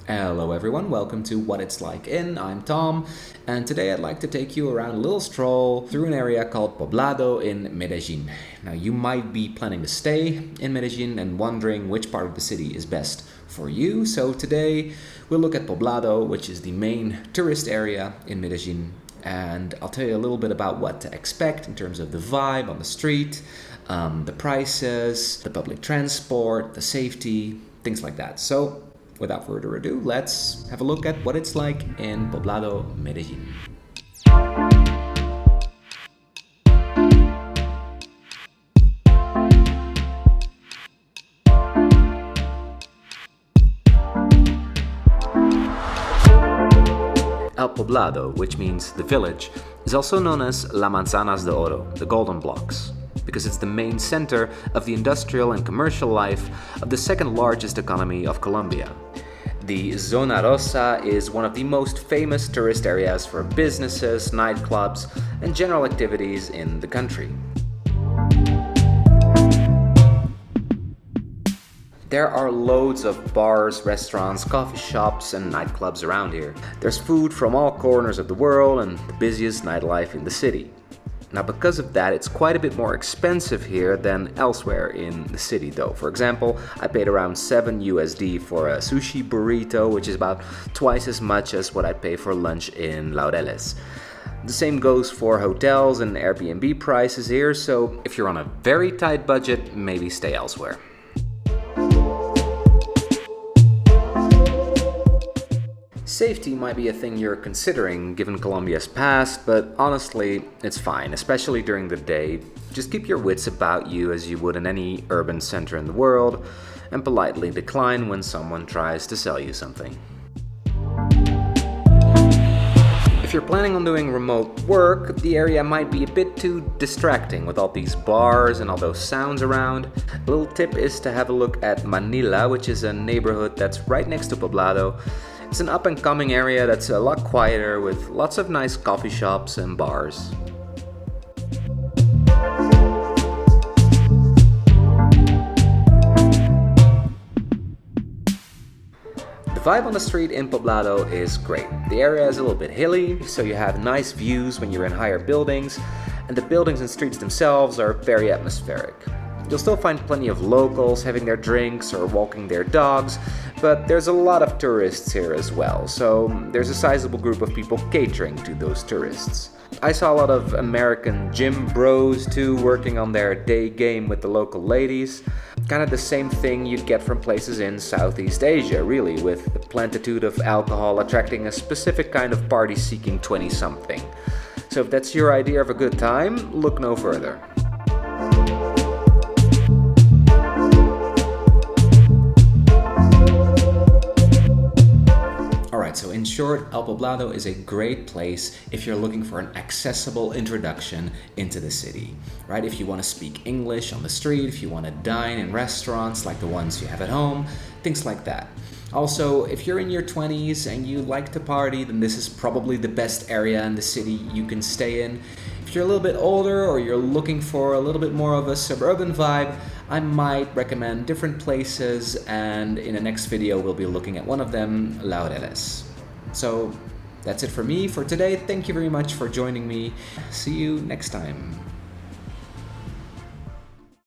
Hello everyone, welcome to What It's Like In. I'm Tom, and today I'd like to take you around a little stroll through an area called Poblado in Medellin. Now you might be planning to stay in Medellin and wondering which part of the city is best for you. So today we'll look at Poblado, which is the main tourist area in Medellin, and I'll tell you a little bit about what to expect in terms of the vibe on the street, the prices, the public transport, the safety, things like that. So without further ado, let's have a look at what it's like in Poblado, Medellin. El Poblado, which means the village, is also known as La Manzanas de Oro, the golden blocks, because it's the main center of the industrial and commercial life of the second largest economy of Colombia. The Zona Rosa is one of the most famous tourist areas for businesses, nightclubs, and general activities in the country. There are loads of bars, restaurants, coffee shops, and nightclubs around here. There's food from all corners of the world and the busiest nightlife in the city. Now, because of that, it's quite a bit more expensive here than elsewhere in the city though. For example, I paid around 7 USD for a sushi burrito, which is about twice as much as what I'd pay for lunch in Laureles. The same goes for hotels and Airbnb prices here, so if you're on a very tight budget, maybe stay elsewhere. Safety might be a thing you're considering given Colombia's past, but honestly, it's fine, especially during the day. Just keep your wits about you as you would in any urban center in the world, and politely decline when someone tries to sell you something. If you're planning on doing remote work, the area might be a bit too distracting with all these bars and all those sounds around. A little tip is to have a look at Manila, which is a neighborhood that's right next to Poblado. It's an up-and-coming area that's a lot quieter with lots of nice coffee shops and bars. The vibe on the street in Poblado is great. The area is a little bit hilly, so you have nice views when you're in higher buildings, and the buildings and streets themselves are very atmospheric. You'll still find plenty of locals having their drinks or walking their dogs, but there's a lot of tourists here as well, so there's a sizable group of people catering to those tourists. I saw a lot of American gym bros too working on their day game with the local ladies. Kind of the same thing you'd get from places in Southeast Asia, really, with the plentitude of alcohol attracting a specific kind of party-seeking 20-something. So if that's your idea of a good time, look no further. So in short, El Poblado is a great place if you're looking for an accessible introduction into the city, right? If you want to speak English on the street, if you want to dine in restaurants like the ones you have at home, things like that. Also, if you're in your 20s and you like to party, then this is probably the best area in the city you can stay in. If you're a little bit older or you're looking for a little bit more of a suburban vibe, I might recommend different places, and in the next video we'll be looking at one of them, Laureles. So that's it for me for today. Thank you very much for joining me. See you next time.